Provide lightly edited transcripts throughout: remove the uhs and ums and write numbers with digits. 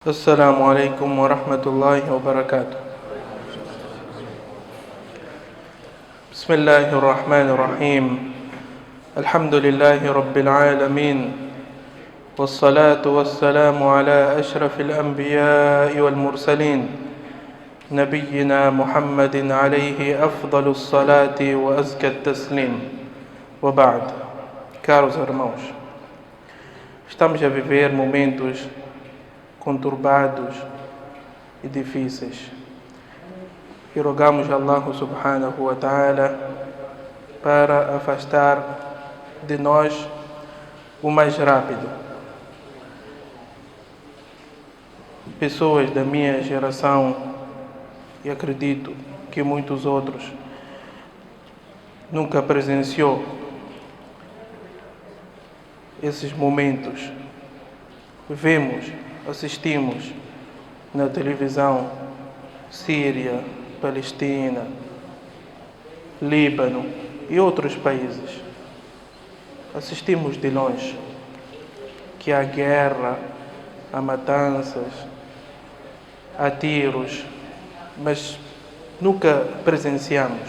السلام عليكم ورحمة الله وبركاته. بسم الله الرحمن الرحيم. الحمد لله رب العالمين، والصلاة والسلام على أشرف الأنبياء والمرسلين، نبينا محمد عليه أفضل الصلاة وأزكى التسليم. وبعد. Caros irmãos, estamos a viver momentos conturbados e difíceis, e rogamos a Allah subhanahu wa ta'ala para afastar de nós o mais rápido. Pessoas da minha geração, e acredito que muitos outros, nunca presenciou esses momentos. Assistimos na televisão Síria, Palestina, Líbano e outros países. Assistimos de longe que há guerra, há matanças, há tiros, mas nunca presenciamos.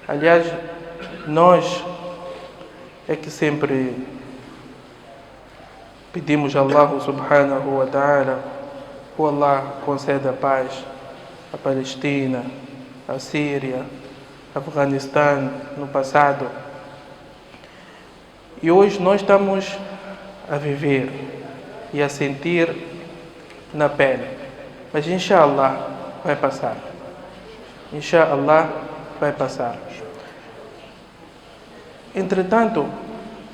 Aliás, nós é que sempre pedimos a Allah subhanahu wa ta'ala que Allah conceda paz à Palestina, à Síria, Afeganistão no passado. E hoje nós estamos a viver e a sentir na pele. Mas inshallah vai passar. Inshallah vai passar. Entretanto,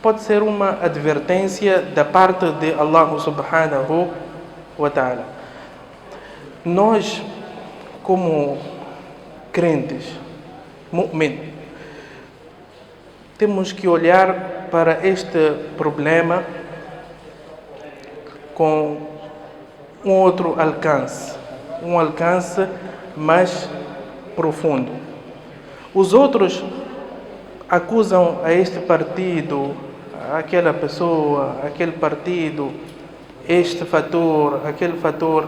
pode ser uma advertência da parte de Allah subhanahu wa ta'ala. Nós, como crentes, mu'min, temos que olhar para este problema com um outro alcance, um alcance mais profundo. Os outros acusam a este partido, aquela pessoa, aquele partido, este fator, aquele fator.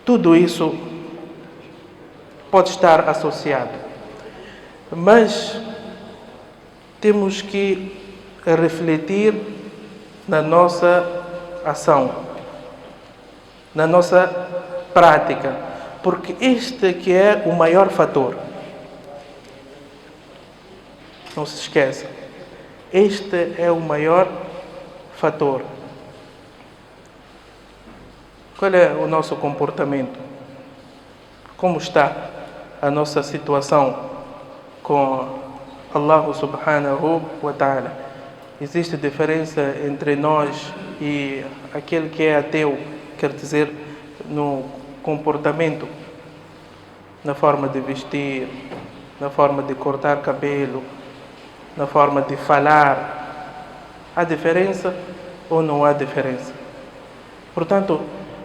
Tudo isso pode estar associado, mas temos que refletir na nossa ação, na nossa prática, porque este que é o maior fator. Não se esqueça. Este é o maior fator. Qual é o nosso comportamento? Como está a nossa situação com Allah subhanahu wa ta'ala? Existe diferença entre nós e aquele que é ateu, quer dizer, no comportamento, na forma de vestir, na forma de cortar cabelo, na forma de falar. Há diferença ou não há diferença? Portanto,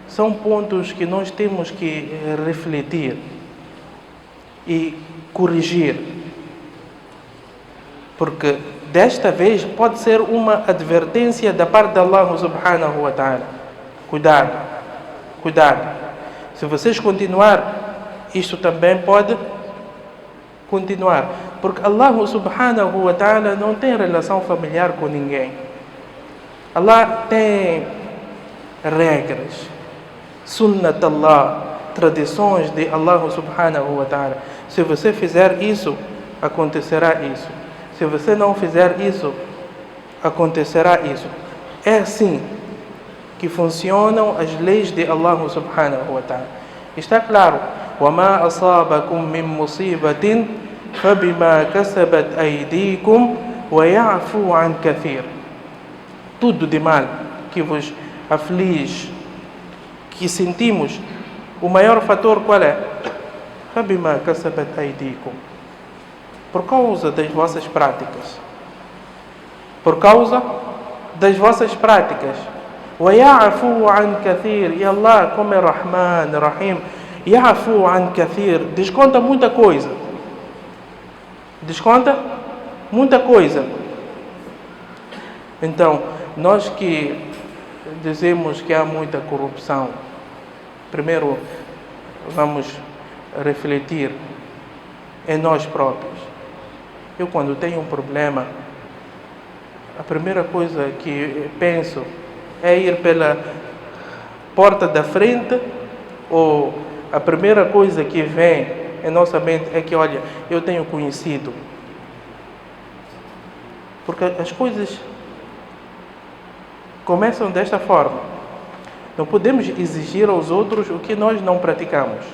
são pontos que nós temos que refletir e corrigir, porque desta vez pode ser uma advertência da parte de Allah subhanahu wa ta'ala. Cuidado, cuidado. Se vocês continuar, isto também pode continuar, porque Allah subhanahu wa ta'ala não tem relação familiar com ninguém. Allah tem regras, sunnat Allah, tradições de Allah subhanahu wa ta'ala. Se você fizer isso, acontecerá isso. Se você não fizer isso, acontecerá isso. É assim que funcionam as leis de Allah subhanahu wa ta'ala. Está claro. وَمَا أَصَابَكُم مِّن مُّصِيبَةٍ فَبِمَا كَسَبَتْ أَيْدِيكُمْ وَيَعْفُو عَنْ كَثِيرٍ. Tudo de mal que vos aflige, que sentimos, o maior fator qual é? فَبِمَا كَسَبَتْ أَيْدِيكُمْ. Por causa das vossas práticas. Por causa das vossas práticas. وَيَعْفُو عَنْ كَثِيرٍ. E Allah, como é Rahman, Rahim, Ya'fu an kathir, desconta muita coisa. Desconta muita coisa. Então, nós que dizemos que há muita corrupção, Primeiro, vamos refletir em nós próprios. Eu, quando tenho um problema, a primeira coisa que penso é ir pela porta da frente, ou a primeira coisa que vem em nossa mente é que, olha, eu tenho conhecido. Porque as coisas começam desta forma. Não podemos exigir aos outros o que nós não praticamos.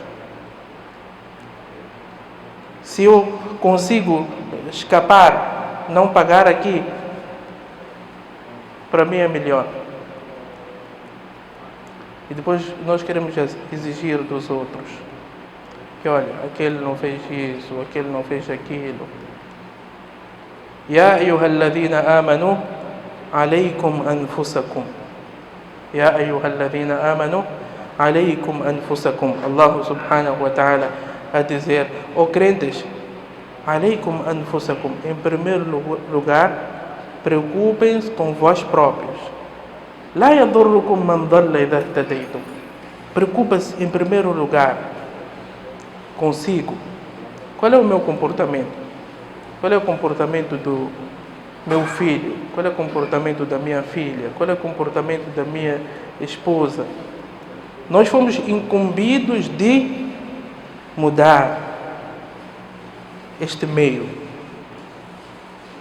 Se eu consigo escapar, não pagar aqui, para mim é melhor. E depois nós queremos exigir dos outros que, olha, aquele não fez isso, aquele não fez aquilo. Ya ayyuhalladhina amanu alaykum anfusakum. Ya ayyuhalladhina amanu alaykum anfusakum. Allah subhanahu wa ta'ala a dizer, ó crentes, alaykum anfusakum. Em primeiro lugar, preocupem-se com vós próprios. La yadurrukum man dhalla idha ihtadaytum. Preocupa-se em primeiro lugar consigo. Qual é o meu comportamento? Qual é o comportamento do meu filho? Qual é o comportamento da minha filha? Qual é o comportamento da minha esposa? Nós fomos incumbidos de mudar este meio.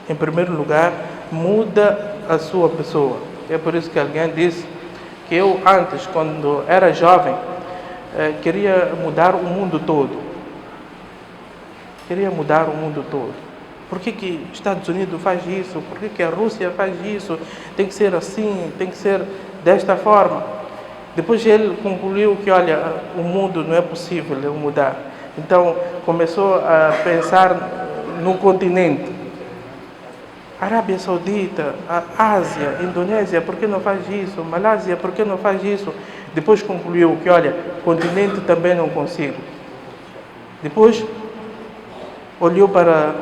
Em primeiro lugar, muda a sua pessoa. É por isso que alguém disse que eu antes, quando era jovem, queria mudar o mundo todo. Queria mudar o mundo todo. Por que Estados Unidos faz isso? Por que a Rússia faz isso? Tem que ser assim, tem que ser desta forma. Depois ele concluiu que, olha, o mundo não é possível eu mudar. Então começou a pensar no continente. Arábia Saudita, a Ásia, Indonésia, por que não faz isso? Malásia, por que não faz isso? Depois concluiu que, olha, continente também não consigo. Depois olhou para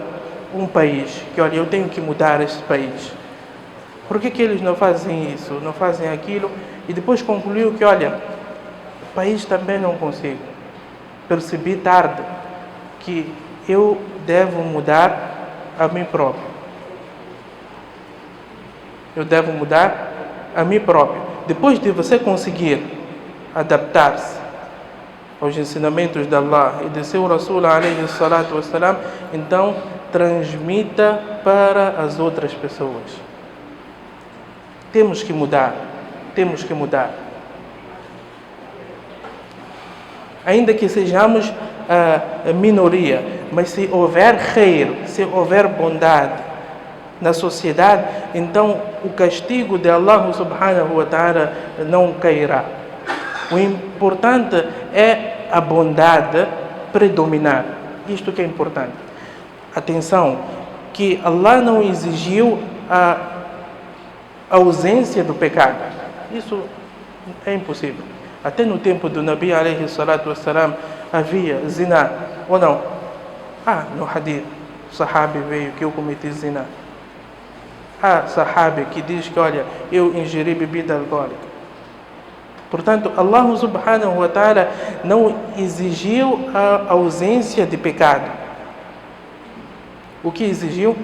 um país, que, olha, eu tenho que mudar este país. Por que eles não fazem isso, não fazem aquilo? E depois concluiu que, olha, o país também não consigo. Percebi tarde que eu devo mudar a mim próprio. Eu devo mudar a mim próprio. Depois de você conseguir adaptar-se aos ensinamentos de Allah e de seu Rasul alayhi salatu wassalam, então transmita para as outras pessoas. Temos que mudar. Temos que mudar. Ainda que sejamos a minoria, mas se houver khair, se houver bondade na sociedade, então o castigo de Allah subhanahu wa ta'ala não cairá. O importante é a bondade predominar. Isto que é importante. Atenção, que Allah não exigiu a ausência do pecado. Isso é impossível. Até no tempo do Nabi alayhi salatu wassalam havia zina, ou não? No hadith, o sahabi veio que eu cometi zina. Sahabi que diz que, olha, eu ingeri bebida alcoólica. Portanto, Allah subhanahu wa ta'ala não exigiu a ausência de pecado. O que exigiu?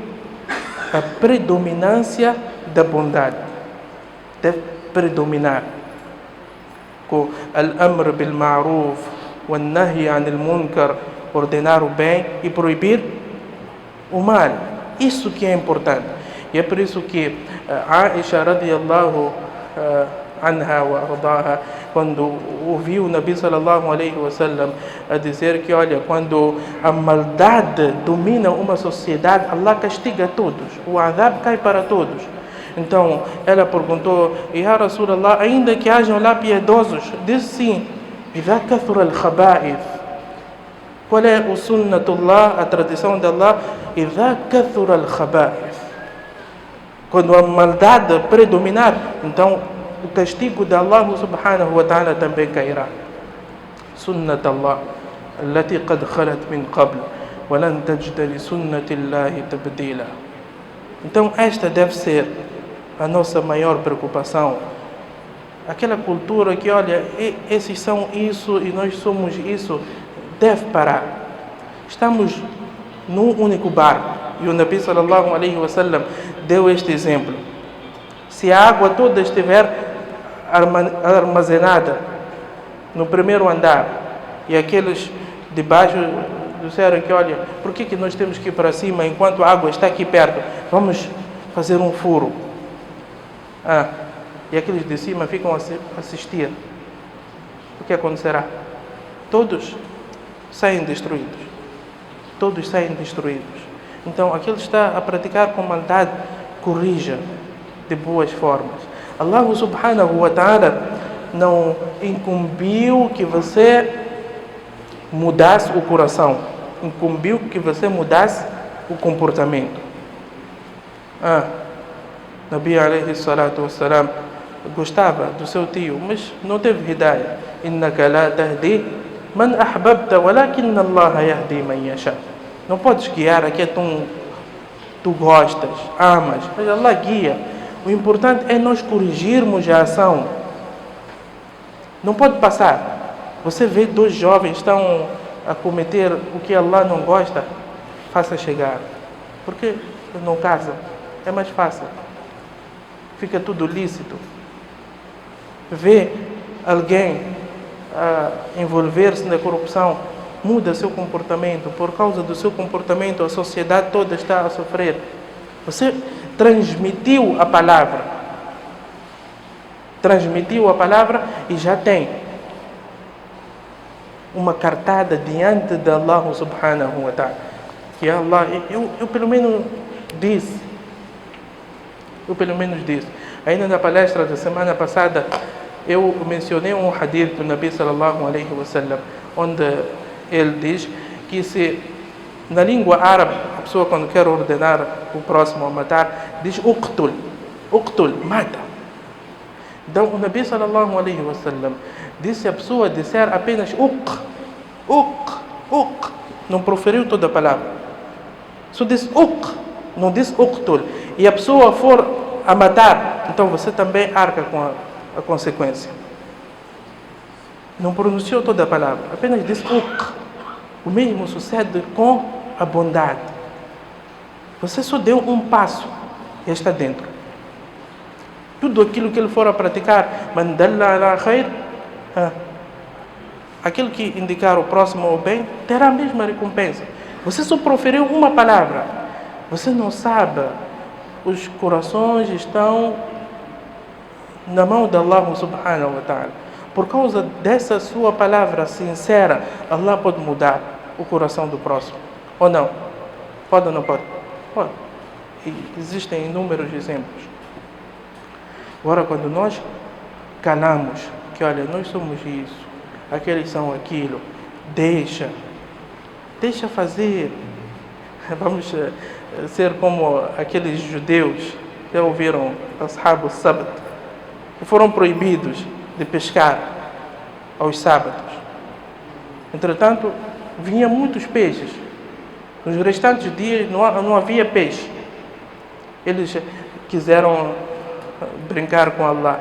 A predominância da bondade. Deve predominar. Com al-amr bil ma'ruf, wal nahy anil munkar, ordenar o bem e proibir o mal. Isso que é importante. E é por isso que Aisha radiyallahu anha wa ardaha, quando ouviu o Nabi sallallahu alaihi wasallam a dizer que, olha, quando a maldade domina uma sociedade, Allah castiga todos, o adhab cai para todos. Então ela perguntou: Ya Rasulallah, ainda que hajam lá piedosos? Disse sim. Idha kathura al-khaba'ith. Qual é o sunnatullah, a tradição de Allah? Idha kathura al-khaba'ith. Quando a maldade predominar, então o castigo de Allah subhanahu wa ta'ala também cairá. Sunnat Allah, التي قد خلت من قبل ولن تجد لسنة الله تبديلا. Então esta deve ser a nossa maior preocupação. aquela cultura que, olha, esses são isso e nós somos isso, deve parar. Estamos num único barco e o Nabi sallallahu alaihi wasallam deu este exemplo. Se a água toda estiver armazenada no primeiro andar e aqueles debaixo disseram que, olha, por que nós temos que ir para cima enquanto a água está aqui perto? Vamos fazer um furo. E aqueles de cima ficam a assistir. O que acontecerá? Todos saem destruídos. Todos saem destruídos. Então, aquele que está a praticar com maldade, corrija de boas formas. Allah subhanahu wa ta'ala não incumbiu que você mudasse o coração, incumbiu que você mudasse o comportamento. Nabi alayhi salatu wassalam gostava do seu tio, mas não teve hidayah. Innaka la tahdi man ahbabta, walakin Allah yahdi man yasha. Não podes guiar a quem tu gostas, amas, mas Allah guia. O importante é nós corrigirmos a ação. Não pode passar. Você vê dois jovens estão a cometer o que Allah não gosta, faça chegar. Porque não casam. É mais fácil. Fica tudo lícito. Vê alguém envolver-se na corrupção, muda seu comportamento. Por causa do seu comportamento, a sociedade toda está a sofrer. Você transmitiu a palavra. Transmitiu a palavra e já tem uma cartada diante de Allah subhanahu wa ta'ala. Que Allah, eu pelo menos disse. Ainda na palestra da semana passada, eu mencionei um hadith do Nabi sallallahu alaihi wasallam, onde ele diz que se na língua árabe, a pessoa quando quer ordenar o próximo a matar, diz uqtul, mata. Então o Nabi sallallahu alaihi wasallam disse se a pessoa disser apenas não proferiu toda a palavra, só disse não disse uqtul, e a pessoa for a matar, então você também arca com a consequência. Não pronunciou toda a palavra, apenas disse O mesmo sucede com a bondade. Você só deu um passo e está dentro. Tudo aquilo que ele for a praticar, man dalla ala khair, aquele que indicar o próximo ao bem, terá a mesma recompensa. Você só proferiu uma palavra. Você não sabe, os corações estão na mão de Allah subhanahu wa ta'ala. Por causa dessa sua palavra sincera, Allah pode mudar o coração do próximo. Ou não? Pode ou não pode? Pode. E existem inúmeros exemplos. Agora, quando nós calamos, que olha, nós somos isso, aqueles são aquilo, deixa fazer. Vamos ser como aqueles judeus que ouviram Ashab al-Sabt, que foram proibidos de pescar aos sábados. Entretanto, vinham muitos peixes. Nos restantes dias não havia peixe. Eles quiseram brincar com Allah.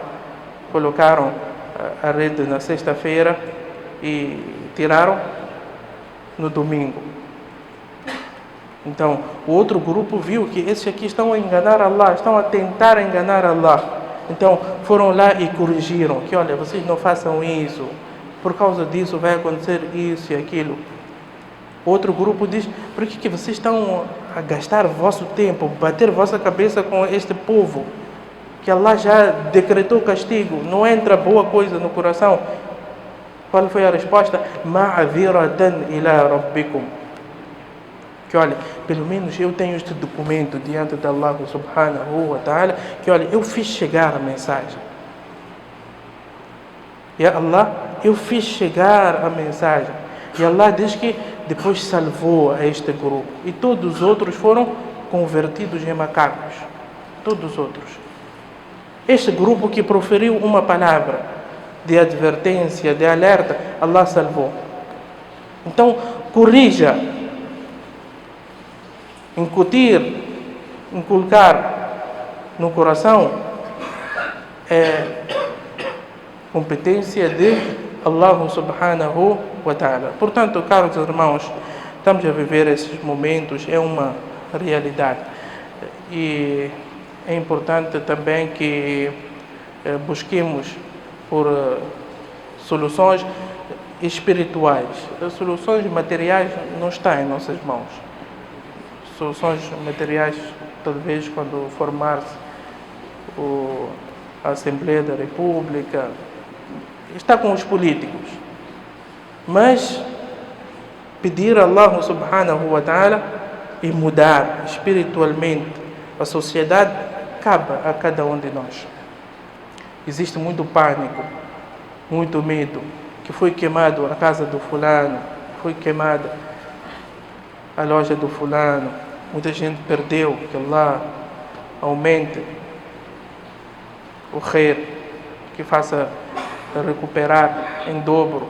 Colocaram a rede na sexta-feira e tiraram no domingo. Então, o outro grupo viu que esses aqui estão a enganar Allah, estão a tentar enganar Allah. Então, foram lá e corrigiram, que olha, vocês não façam isso, por causa disso vai acontecer isso e aquilo. Outro grupo diz, por que vocês estão a gastar vosso tempo, bater vossa cabeça com este povo, que Allah já decretou castigo, não entra boa coisa no coração. Qual foi a resposta? Ma'aviratan ila rabbikum. Que olha, pelo menos eu tenho este documento diante de Allah subhanahu wa ta'ala, que olha, eu fiz chegar a mensagem. E Allah, eu fiz chegar a mensagem. E Allah diz que depois salvou a este grupo. E todos os outros foram convertidos em macacos. Todos os outros. Este grupo que proferiu uma palavra de advertência, de alerta, Allah salvou. Então, corrija. Inculcar no coração competência de Allah subhanahu wa ta'ala. Portanto, caros irmãos, estamos a viver esses momentos, é uma realidade. E é importante também que busquemos por soluções espirituais. As soluções materiais não estão em nossas mãos. Soluções materiais, talvez quando formar-se a Assembleia da República, está com os políticos. Mas pedir a Allah subhanahu wa ta'ala e mudar espiritualmente a sociedade cabe a cada um de nós. Existe muito pânico, muito medo, que foi queimado a casa do fulano, foi queimada a loja do fulano, muita gente perdeu, que Allah aumente o khair, que faça recuperar em dobro,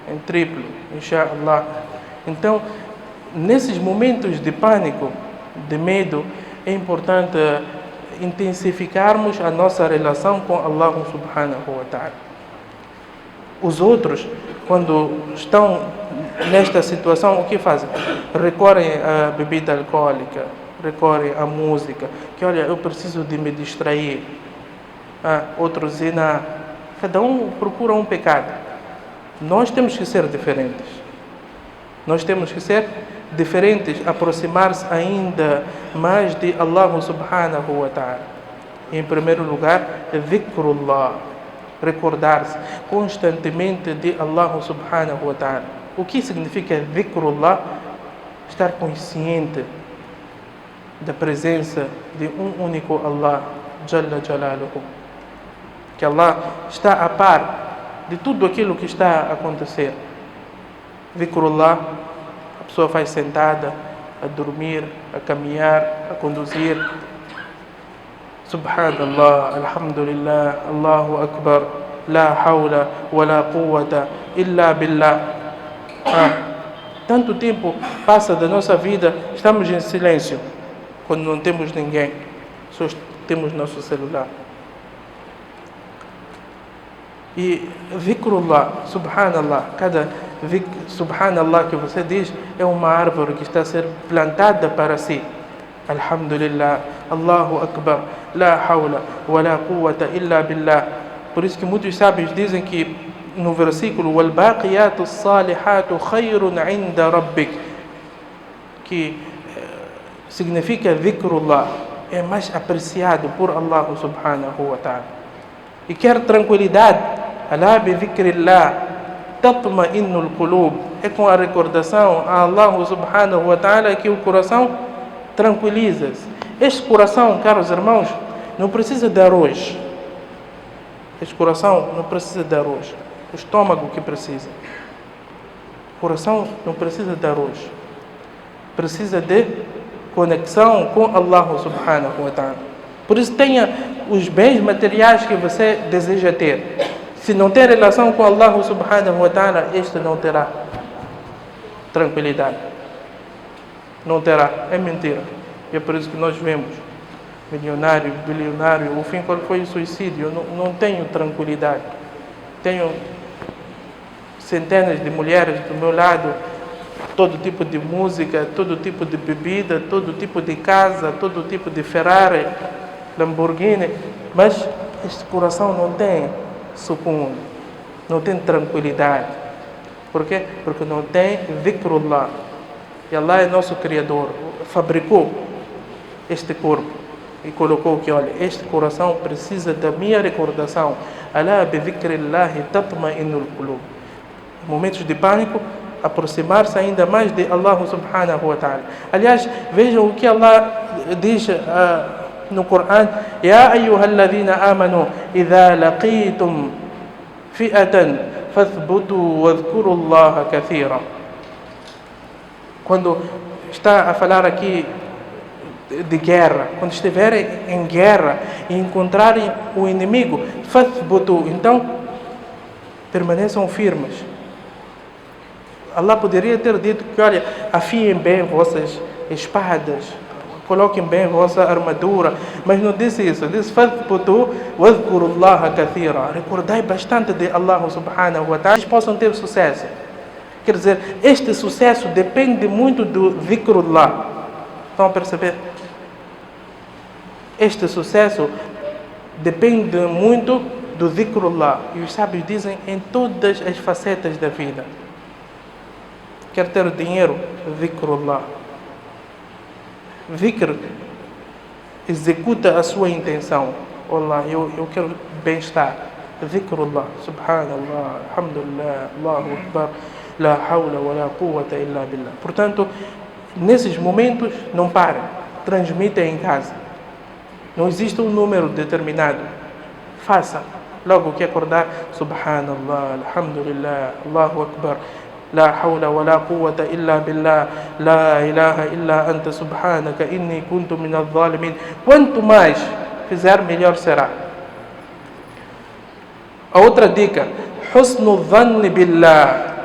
em triplo, inshallah. Então, nesses momentos de pânico, de medo, é importante intensificarmos a nossa relação com Allah subhanahu wa ta'ala. Os outros, quando estão nesta situação, o que fazem? Recorrem à bebida alcoólica, recorrem à música, que olha, eu preciso de me distrair. Outros zina. Cada um procura um pecado. Nós temos que ser diferentes. Nós temos que ser diferentes, aproximar-se ainda mais de Allah subhanahu wa ta'ala. Em primeiro lugar, dhikrullah, recordar-se constantemente de Allah subhanahu wa ta'ala. O que significa dhikrullah? Estar consciente da presença de um único Allah, Jalla Jalaluhu. Que Allah está a par de tudo aquilo que está a acontecer. Dhikrullah, a pessoa faz sentada, a dormir, a caminhar, a conduzir. Subhanallah, Alhamdulillah, Allahu Akbar, La hawla wa la quwwata illa billah. Tanto tempo passa da nossa vida, estamos em silêncio, quando não temos ninguém, só temos nosso celular. E dhikrullah, subhanallah, cada subhanallah que você diz é uma árvore que está a ser plantada para si. Alhamdulillah, Allahu Akbar, La hawla wa la quwwata illa billah. Por isso que muitos sábios dizem que no versículo وَالْبَاقِيَاتُ الصَّالِحَاتُ خَيْرٌ عِنْدَ رَبِّكَ, que significa dhikrullah, é mais apreciado por Allah subhanahu wa ta'ala. E quer tranquilidade, alá bi dhikrillah tatma'innul qulub, é com a recordação a Allah subhanahu wa ta'ala que o coração tranquiliza-se. Este coração, caros irmãos, não precisa de arroz. Este coração não precisa de arroz. O estômago que precisa. O coração não precisa de arroz. Precisa de conexão com Allah subhanahu wa ta'ala. Por isso tenha os bens materiais que você deseja ter. Se não tem relação com Allah subhanahu wa ta'ala, este não terá tranquilidade. Não terá. É mentira. E é por isso que nós vemos milionário, bilionário, o fim qual foi o suicídio? Eu não tenho tranquilidade. Tenho centenas de mulheres do meu lado, todo tipo de música, todo tipo de bebida, todo tipo de casa, todo tipo de Ferrari, Lamborghini, mas este coração não tem sucum, não tem tranquilidade. Por quê? Porque não tem dhikrullah. E Allah é nosso Criador, fabricou este corpo e colocou que, olha, este coração precisa da minha recordação. Alá bi dhikrillahi tatma'innul qulub. Em momentos de pânico, aproximar-se ainda mais de Allah subhanahu wa ta'ala. Aliás, vejam o que Allah diz no Coran: Ya ayyuhalladhina amanu idha laqitum fi'atan fathbutu wadhkurullaha kathira. Quando está a falar aqui de guerra, quando estiverem em guerra e encontrarem o inimigo, fathbutu, então permaneçam firmes. Allah poderia ter dito que, olha, afiem bem vossas espadas, coloquem bem a vossa armadura. Mas não disse isso, disse فَاثْبُتُوا وَاذْكُرُوا اللَّهَ كَثِيرًا. Recordai bastante de Allah subhanahu wa ta'ala, que possam ter sucesso. Quer dizer, este sucesso depende muito do dhikrullah. Estão a perceber? Este sucesso depende muito do dhikrullah. E os sábios dizem em todas as facetas da vida. Quer ter dinheiro? Dhikrullah. Dhikr executa a sua intenção. Olá, eu quero bem-estar. Dhikrullah. Subhanallah, alhamdulillah, Allahu Akbar, la hawla wa la quwwata illa billah. Portanto, nesses momentos, não parem. Transmitem em casa. Não existe um número determinado. Faça. Logo que acordar, Subhanallah, alhamdulillah, Allahu Akbar, la hawla wa la quwwata illa billah, la ilaha illa anta subhanaka inni kuntu minadh dhalimin. Quanto mais fizer, melhor será. A outra dica, husnu dhanni billah.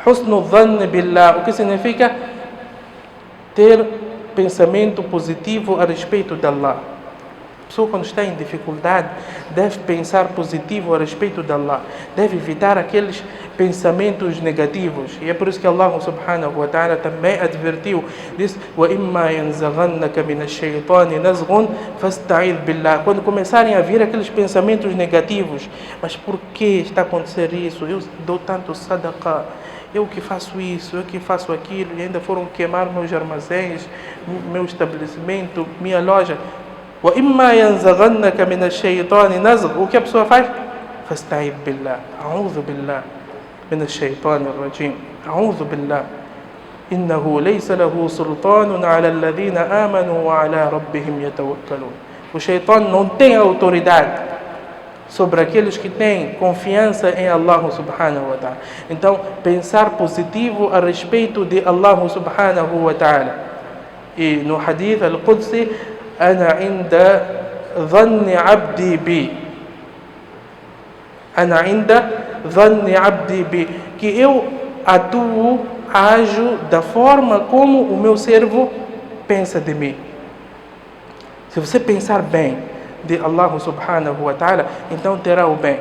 Husnu dhanni billah, o que significa ter pensamento positivo a respeito de Allah. A pessoa, quando está em dificuldade, deve pensar positivo a respeito de Allah. Deve evitar aqueles pensamentos negativos. E é por isso que Allah subhanahu wa ta'ala também advertiu. Diz: وَإِمَّا يَنْزَغَنَّكَ مِنَ الشَّيْطَانِ نَزْغٌ فَاسْتَعِذْ بِاللَّهِ. Quando começarem a vir aqueles pensamentos negativos, mas por que está a acontecer isso? Eu dou tanto sadaqah, eu que faço isso, eu que faço aquilo, e ainda foram queimar meus armazéns, meu estabelecimento, minha loja. وَإِمَّا يَنْزَغَنَّكَ مِنَ الشَّيْطَانِ نَزْغٌ. O que a pessoa faz? فَاسْتَعِذْ بِاللَّهِ. أعوذ بالله من الشيطان الرجيم. أعوذ بالله إنه ليس له سلطان على الذين آمنوا وعلى ربهم يتوكلون. O Shaitan não tem autoridade sobre aqueles que têm confiança em Allah subhanahu wa ta'ala. Então, pensar positivo a respeito de Allah subhanahu wa ta'ala. E no hadith al-Qudsi, أنا عند ظن عبدي بي. أنا عند ظن عبدي بي. Que eu atuo, ajo da forma como o meu servo pensa de mim. Se você pensar bem de Allah subhanahu wa ta'ala, então terá o bem.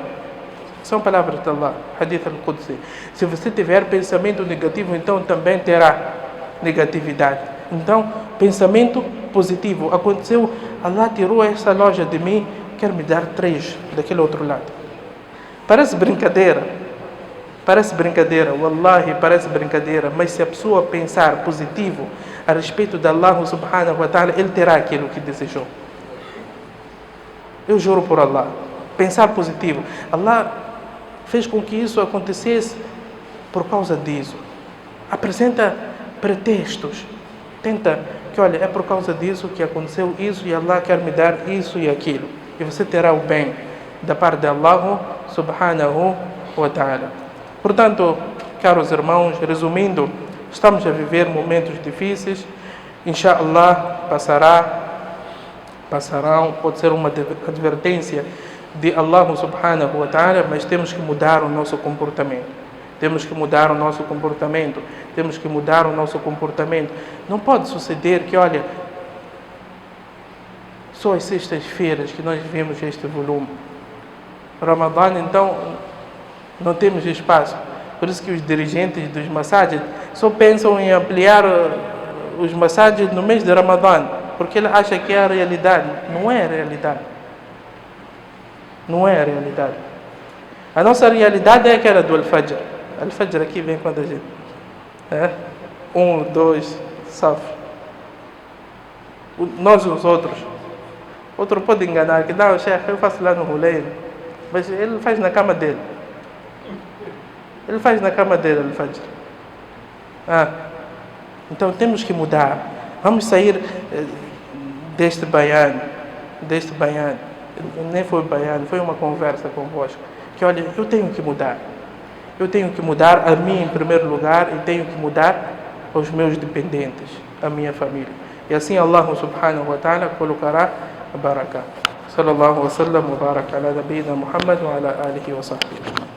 São palavras de Allah, hadith al-Qudsi. Se você tiver pensamento negativo, então também terá negatividade. Então, pensamento positivo. Aconteceu, Allah tirou essa loja de mim, quer me dar 3 daquele outro lado. Parece brincadeira. Parece brincadeira. Wallahi, parece brincadeira. Mas se a pessoa pensar positivo a respeito de Allah subhanahu wa ta'ala, ele terá aquilo que desejou. Eu juro por Allah. Pensar positivo. Allah fez com que isso acontecesse por causa disso. Apresenta pretextos. Tenta que, olha, é por causa disso que aconteceu isso e Allah quer me dar isso e aquilo. E você terá o bem da parte de Allah subhanahu wa ta'ala. Portanto, caros irmãos, resumindo, estamos a viver momentos difíceis. Inshallah, passarão, pode ser uma advertência de Allah subhanahu wa ta'ala, mas temos que mudar o nosso comportamento. Temos que mudar o nosso comportamento. Temos que mudar o nosso comportamento. Não pode suceder que, olha, só às sextas-feiras que nós vemos este volume. Ramadã, então, não temos espaço. Por isso que os dirigentes dos massagens só pensam em ampliar os massagens no mês de Ramadã, porque ele acha que é a realidade. Não é a realidade. Não é a realidade. A nossa realidade é aquela do Al-Fajr. Al-Fajr aqui vem quando a gente... 1, 2, saf. Nós os outros. Outro pode enganar, que não, chefe, eu faço lá no rolê. Mas ele faz na cama dele. Ele faz na cama dele, Al-Fajr. Então temos que mudar. Vamos sair deste baiano. Nem foi baiano, foi uma conversa convosco. Que olha, eu tenho que mudar. Eu tenho que mudar a mim em primeiro lugar e tenho que mudar aos meus dependentes, a minha família. E assim Allah subhanahu wa ta'ala colocará a barakah. Sallallahu wa sallam wa baraka ala nabiyina Muhammad wa ala alihi wa sahbihi.